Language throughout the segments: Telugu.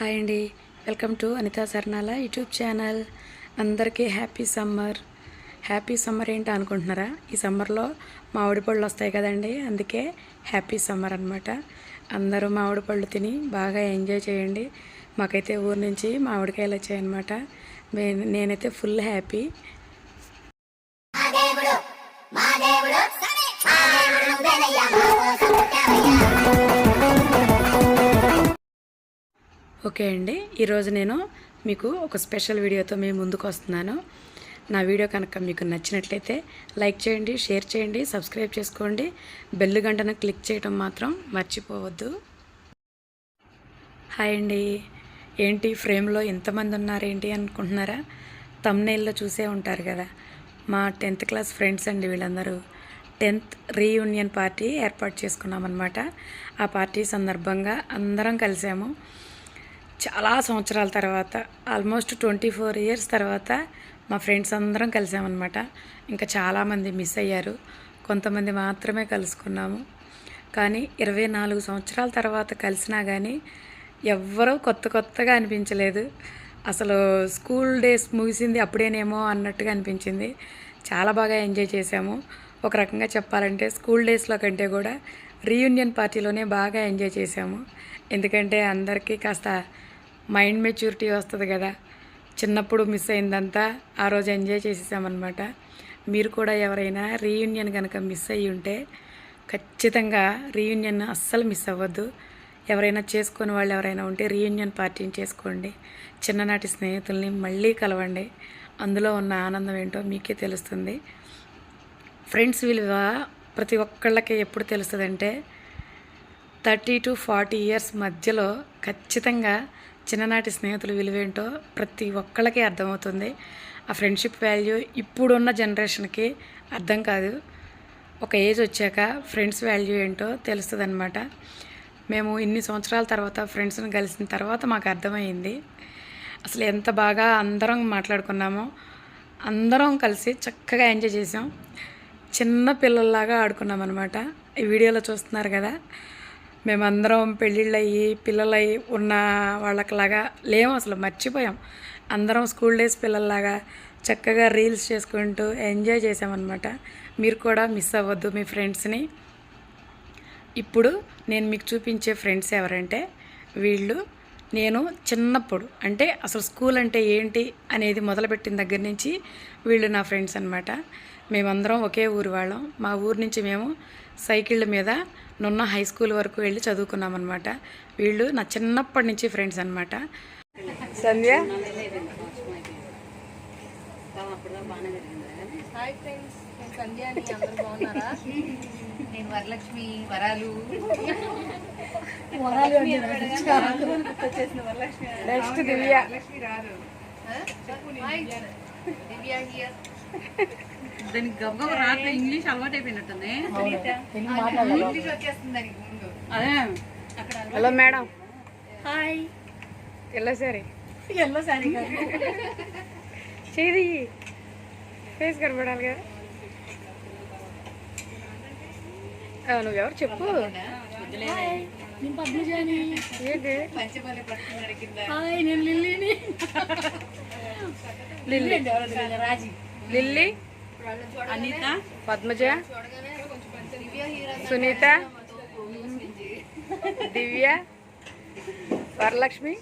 హాయ్ అండి, welcome to Anitha Sarnala YouTube channel. అందరికీ హ్యాపీ సమ్మర్. హ్యాపీ సమ్మర్ ఏంటి అనుకుంటున్నారా? ఈ సమ్మర్లో మామిడి పళ్ళు వస్తాయి కదండి, అందుకే హ్యాపీ సమ్మర్ అనమాట. అందరూ మామిడి పళ్ళు తిని బాగా ఎంజాయ్ చేయండి. మాకైతే ఊరు నుంచి మామిడికాయలు వచ్చాయన్నమాట. నేనైతే ఫుల్ హ్యాపీ. ఓకే అండి, ఈరోజు నేను మీకు ఒక స్పెషల్ వీడియోతో మేము ముందుకు వస్తున్నాను. నా వీడియో కనుక మీకు నచ్చినట్లయితే లైక్ చేయండి, షేర్ చేయండి, సబ్స్క్రైబ్ చేసుకోండి. బెల్ గంటను క్లిక్ చేయడం మాత్రం మర్చిపోవద్దు. హాయ్ అండి, ఏంటి ఫ్రేమ్లో ఎంతమంది ఉన్నారేంటి అనుకుంటున్నారా? థంబ్నెయిల్లో చూసే ఉంటారు కదా, మా 10th క్లాస్ ఫ్రెండ్స్ అండి వీళ్ళందరూ. 10th రీయూనియన్ పార్టీ ఏర్పాటు చేసుకున్నామన్నమాట. ఆ పార్టీ సందర్భంగా అందరం కలిసాము. చాలా సంవత్సరాల తర్వాత, ఆల్మోస్ట్ 24 ఇయర్స్ తర్వాత మా ఫ్రెండ్స్ అందరం కలిసామన్నమాట. ఇంకా చాలామంది మిస్ అయ్యారు, కొంతమంది మాత్రమే కలుసుకున్నాము. కానీ 24 సంవత్సరాల తర్వాత కలిసినా కానీ ఎవ్వరూ కొత్తగా అనిపించలేదు. అసలు స్కూల్ డేస్ ముగిసింది అప్పుడేనేమో అన్నట్టుగా అనిపించింది. చాలా బాగా ఎంజాయ్ చేసాము. ఒక రకంగా చెప్పాలంటే స్కూల్ డేస్లో కంటే కూడా రీయూనియన్ పార్టీలోనే బాగా ఎంజాయ్ చేసాము. ఎందుకంటే అందరికీ కాస్త మైండ్ మెచ్యూరిటీ వస్తుంది కదా. చిన్నప్పుడు మిస్ అయిందంతా ఆ రోజు ఎంజాయ్ చేసేసామన్నమాట. మీరు కూడా ఎవరైనా రీయూనియన్ కనుక మిస్ అయ్యి ఉంటే ఖచ్చితంగా రీయూనియన్ అస్సలు మిస్ అవ్వద్దు. ఎవరైనా చేసుకుని వాళ్ళు ఎవరైనా ఉంటే రీయూనియన్ పార్టీని చేసుకోండి. చిన్ననాటి స్నేహితుల్ని మళ్ళీ కలవండి. అందులో ఉన్న ఆనందం ఏంటో మీకే తెలుస్తుంది. ఫ్రెండ్స్ విలువ ప్రతి ఒక్కళ్ళకి ఎప్పుడు తెలుస్తుందంటే 30 to 40 ఇయర్స్ మధ్యలో ఖచ్చితంగా చిన్ననాటి స్నేహితుల విలువేంటో ప్రతి ఒక్కళ్ళకి అర్థమవుతుంది. ఆ ఫ్రెండ్షిప్ వాల్యూ ఇప్పుడున్న జనరేషన్కి అర్థం కాదు. ఒక ఏజ్ వచ్చాక ఫ్రెండ్స్ వాల్యూ ఏంటో తెలుస్తుంది అనమాట. మేము ఇన్ని సంవత్సరాల తర్వాత ఫ్రెండ్స్ని కలిసిన తర్వాత మాకు అర్థమైంది. అసలు ఎంత బాగా అందరం మాట్లాడుకున్నామో, అందరం కలిసి చక్కగా ఎంజాయ్ చేసాం. చిన్న పిల్లల్లాగా ఆడుకున్నాం అనమాట. ఈ వీడియోలో చూస్తున్నారు కదా, మేమందరం పెళ్ళిళ్ళయ్యి పిల్లలయ్యి ఉన్న వాళ్ళకిలాగా లేము, అసలు మర్చిపోయాం. అందరం స్కూల్ డేస్ పిల్లల్లాగా చక్కగా రీల్స్ చేసుకుంటూ ఎంజాయ్ చేసామన్నమాట. మీరు కూడా మిస్ అవ్వద్దు మీ ఫ్రెండ్స్ని. ఇప్పుడు నేను మీకు చూపించే ఫ్రెండ్స్ ఎవరంటే వీళ్ళు. నేను చిన్నప్పుడు అంటే అసలు స్కూల్ అంటే ఏంటి అనేది మొదలుపెట్టిన దగ్గర నుంచి వీళ్ళు నా ఫ్రెండ్స్ అనమాట. మేమందరం ఒకే ఊరు వాళ్ళం. మా ఊరు నుంచి మేము సైకిళ్ళ మీద నున్న హై స్కూల్ వరకు వెళ్ళి చదువుకున్నామన్నమాట. వీళ్ళు నా చిన్నప్పటి నుంచి ఫ్రెండ్స్ అనమాట. సంధ్య, హాయ్ ఫ్రెండ్స్, నేను సంధ్య అని. అందరూ బాగున్నారా? నేను వరలక్ష్మి. వరాలు నెక్స్ట్ దివ్య. Divya here. దానికి గబ్బ రాత్రి ఇంగ్లీష్ అలవాటు అయిపోయినట్టుంది. ఇంగ్లీష్ వచ్చేస్తుంది దానికి ముందు. అదే hello madam. Hi. Yellow sorry కాదు, చేయి ఫేస్ కనపడాలి కదా. నువ్వెవరు చెప్పు. నేను పద్మజాని. ఏంటి? పంచపల్లి పట్టుకున్నాడు కింద. హాయ్, నేను లిల్లీని. లిల్లీ, రాజీ, లిల్లీ, అనిత, పద్మజ, దివ్య హీరో, సునీత, దివ్య, వరలక్ష్మి,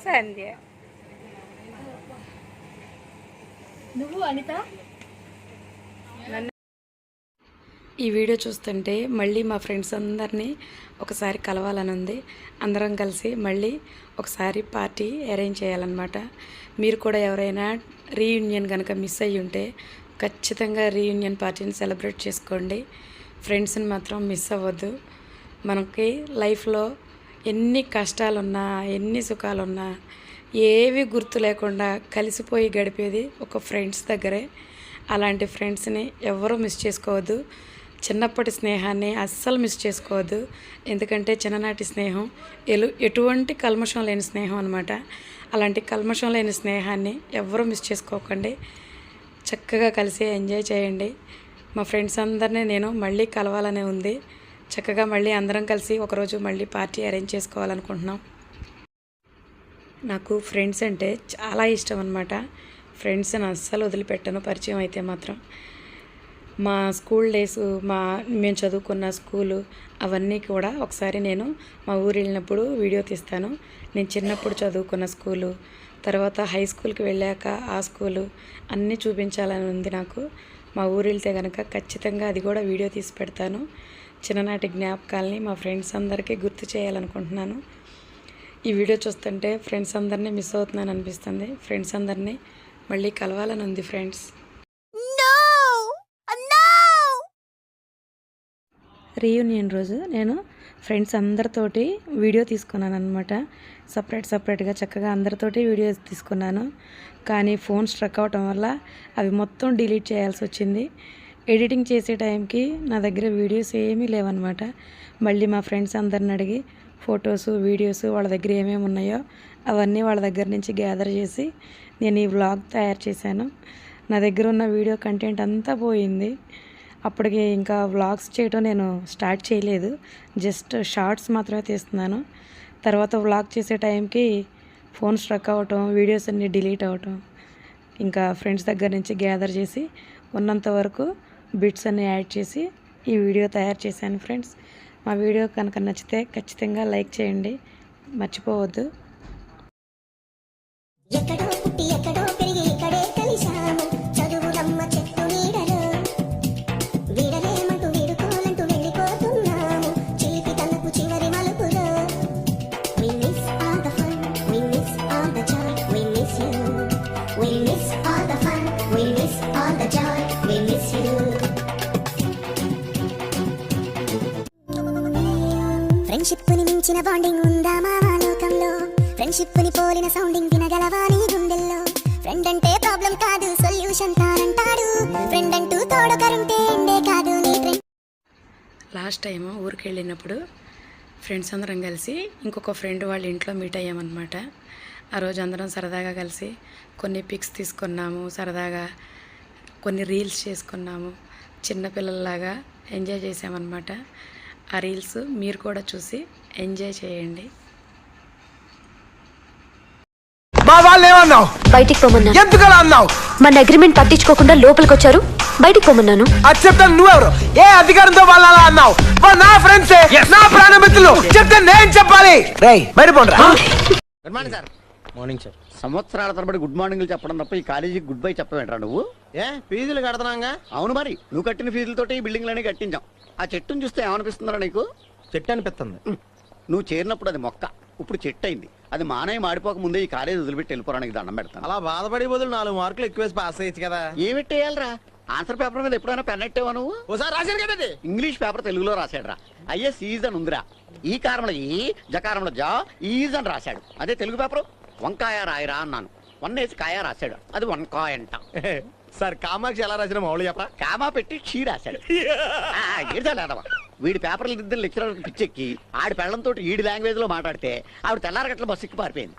సంధ్య. నువ్వు అనిత. ఈ వీడియో చూస్తుంటే మళ్ళీ మా ఫ్రెండ్స్ అందరినీ ఒకసారి కలవాలని ఉంది. అందరం కలిసి మళ్ళీ ఒకసారి పార్టీ అరేంజ్ చేయాలన్నమాట. మీరు కూడా ఎవరైనా రీయూనియన్ కనుక మిస్ అయ్యి ఉంటే ఖచ్చితంగా రీయూనియన్ పార్టీని సెలబ్రేట్ చేసుకోండి. ఫ్రెండ్స్ని మాత్రం మిస్ అవ్వద్దు. మనకి లైఫ్లో ఎన్ని కష్టాలున్నా, ఎన్ని సుఖాలున్నా ఏవి గుర్తు లేకుండా కలిసిపోయి గడిపేది ఒక ఫ్రెండ్స్ దగ్గరే. అలాంటి ఫ్రెండ్స్ని ఎవరూ మిస్ చేసుకోవద్దు. చిన్నప్పటి స్నేహాన్ని అస్సలు మిస్ చేసుకోవద్దు. ఎందుకంటే చిన్ననాటి స్నేహం ఎటువంటి కల్మషం లేని స్నేహం అనమాట. అలాంటి కల్మషం లేని స్నేహాన్ని ఎవరూ మిస్ చేసుకోకండి. చక్కగా కలిసి ఎంజాయ్ చేయండి. మా ఫ్రెండ్స్ అందరినీ నేను మళ్ళీ కలవాలనే ఉంది. చక్కగా మళ్ళీ అందరం కలిసి ఒకరోజు మళ్ళీ పార్టీ అరేంజ్ చేసుకోవాలనుకుంటున్నాం. నాకు ఫ్రెండ్స్ అంటే చాలా ఇష్టం అనమాట. ఫ్రెండ్స్ని అస్సలు వదిలిపెట్టను పరిచయం అయితే మాత్రం. మా స్కూల్ డేస్, మేము చదువుకున్న స్కూలు అవన్నీ కూడా ఒకసారి నేను మా ఊరు వెళ్ళినప్పుడు వీడియో తీస్తాను. నేను చిన్నప్పుడు చదువుకున్న స్కూలు, తర్వాత హై స్కూల్కి వెళ్ళాక ఆ స్కూలు అన్నీ చూపించాలని ఉంది నాకు. మా ఊరు వెళ్తే కనుక ఖచ్చితంగా అది కూడా వీడియో తీసి పెడతాను. చిన్ననాటి జ్ఞాపకాలని మా ఫ్రెండ్స్ అందరికీ గుర్తు చేయాలనుకుంటున్నాను. ఈ వీడియో చూస్తుంటే ఫ్రెండ్స్ అందరినీ మిస్ అవుతున్నాను అనిపిస్తుంది. ఫ్రెండ్స్ అందరినీ మళ్ళీ కలవాలని ఉంది ఫ్రెండ్స్. రీయూనియన్ రోజు నేను ఫ్రెండ్స్ అందరితోటి వీడియో తీసుకున్నాను అనమాట. సపరేట్గా చక్కగా అందరితోటి వీడియోస్ తీసుకున్నాను. కానీ ఫోన్ స్ట్రక్ అవటం వల్ల అవి మొత్తం డిలీట్ చేయాల్సి వచ్చింది. ఎడిటింగ్ చేసే టైంకి నా దగ్గర వీడియోస్ ఏమీ లేవన్నమాట. మళ్ళీ మా ఫ్రెండ్స్ అందరిని అడిగి ఫొటోస్, వీడియోస్ వాళ్ళ దగ్గర ఏమేమి ఉన్నాయో అవన్నీ వాళ్ళ దగ్గర నుంచి గ్యాదర్ చేసి నేను ఈ వ్లాగ్ తయారు చేశాను. నా దగ్గర ఉన్న వీడియో కంటెంట్ అంతా పోయింది. అప్పటికి ఇంకా వ్లాగ్స్ చేయటం నేను స్టార్ట్ చేయలేదు. జస్ట్ షార్ట్స్ మాత్రమే తీస్తున్నాను. తర్వాత వ్లాగ్ చేసే టైంకి ఫోన్ స్ట్రక్ అవ్వటం, వీడియోస్ అన్నీ డిలీట్ అవ్వటం, ఇంకా ఫ్రెండ్స్ దగ్గర నుంచి గ్యాదర్ చేసి ఉన్నంత వరకు బిట్స్ అన్నీ యాడ్ చేసి ఈ వీడియో తయారు చేశాను ఫ్రెండ్స్. మా వీడియో కనుక నచ్చితే ఖచ్చితంగా లైక్ చేయండి, మర్చిపోవద్దు. ఎక్కడో పుట్టి ఎక్కడో పెరిగి ఇక్కడే కలిశాము చదువులమ్మ చెట్టు నీడలో వీడలేమంటూ వీడుకోలంటూ వెళ్ళిపోతున్నాము చిలిపి తనకు చివరి మలుపులో We miss all the fun, we miss all the joy, we miss you. We miss all the fun, we miss all the joy, we miss you. Friendship ని మించిన బాండింగ్ ఉందా మావా లోకంలో? ఫ్రెండ్షిప్ ని పోలిన సౌండింగ్ వినగలవా నీ గుండెల్లో? ఫ్రెండ్ అంటే ప్రాబ్లం కాదు సొల్యూషన్ తానంటాడు. ఫ్రెండ్ అంటూ తోడొకరుంటే ఎండే కాదు నీ ఫ్రెండ్. లాస్ట్ టైం ఊరికి వెళ్ళినప్పుడు ఫ్రెండ్స్ అందరం కలిసి ఇంకొక ఫ్రెండ్ వాళ్ళ ఇంట్లో మీట్ అయ్యామన్నమాట. ఆ రోజు అందరం సరదాగా కలిసి కొన్ని పిక్స్ తీసుకున్నాము, సరదాగా కొన్ని రీల్స్ చేసుకున్నాము. చిన్నపిల్లల్లాగా ఎంజాయ్ చేసామన్నమాట. ఆ రీల్స్ మీరు కూడా చూసి ఎంజాయ్ చేయండి. మా వాళ్ళు ఏమన్నావు? బయటికి పొమ్మన్నాను. ఎందుకలా అన్నావు? మన అగ్రిమెంట్ పట్టించుకోకుండా లోపలికి వచ్చారు, బయటికి పొమ్మన్నాను. అది చెప్తాను. నువ్వెవరు? ఏ అధికారంతో వాళ్ళు అలా అన్నావు? వాళ్ళు నా ఫ్రెండ్సే, నా ప్రాణమిత్రులు. చెప్తే నేను చెప్పాలి. రేయ్ బయట పోండి. Good morning sir. Morning sir. సంవత్సరాల తరబడి గుడ్ మార్నింగ్లు చెప్పడం తప్ప ఈ కాలేజీకి గుడ్ బై చెప్పవేంట్రా నువ్వు? ఏ ఫీజులు కడుతున్నాగా? అవును మరి, నువ్వు కట్టిన ఫీజులతోటి ఈ బిల్డింగ్లన్నీ కట్టించాం. ఆ చెట్టును చూస్తే ఏమనిపిస్తుందా నీకు? చెట్టు అనిపిస్తుంది. నువ్వు చేరినప్పుడు అది మొక్క, ఇప్పుడు చెట్టు అయింది. అది మానయ్య మాడిపోక ముందే ఈ కాలేజ్ వదిలిపెట్టి వెళ్ళిపోవడానికి దండం పెడతాను. అలా బాధపడే బదులు 4 మార్కులు ఎక్కువేసి పాస్ అయ్యచ్చు కదా. ఏమిట్టేయాలరా? ఆన్సర్ పేపర్ మీద ఎప్పుడైనా పెన్ ఎట్టేవా నువ్వు? ఓసారి రాశాను కదా. ఇంగ్లీష్ పేపర్ తెలుగులో రాశాడురా. ఐఎస్ ఈజ్ అని ఉందిరా. ఈ కారంలో ఈ, జకారంలో జా, ఈజ్ అని రాశాడు. అదే తెలుగు పేపర్ వంకాయ రాయరా అన్నాను, 1 వేసి కాయ రాశాడు. అది వంకాయ అంట. సార్ కామాక్షి ఎలా రాసిన మామూలు చెప్పరా? కామా పెట్టి షీ రాశాడు. ఏడవా వీడి పేపర్లు దిద్దని లెక్చరర్ పిచ్చెక్కి ఆడి పెళ్లంతో ఈడి లాంగ్వేజ్ లో మాట్లాడితే ఆవిడ తెల్లారగట్ల బస్సు ఎక్కి పారిపోయింది.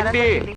ఏంటి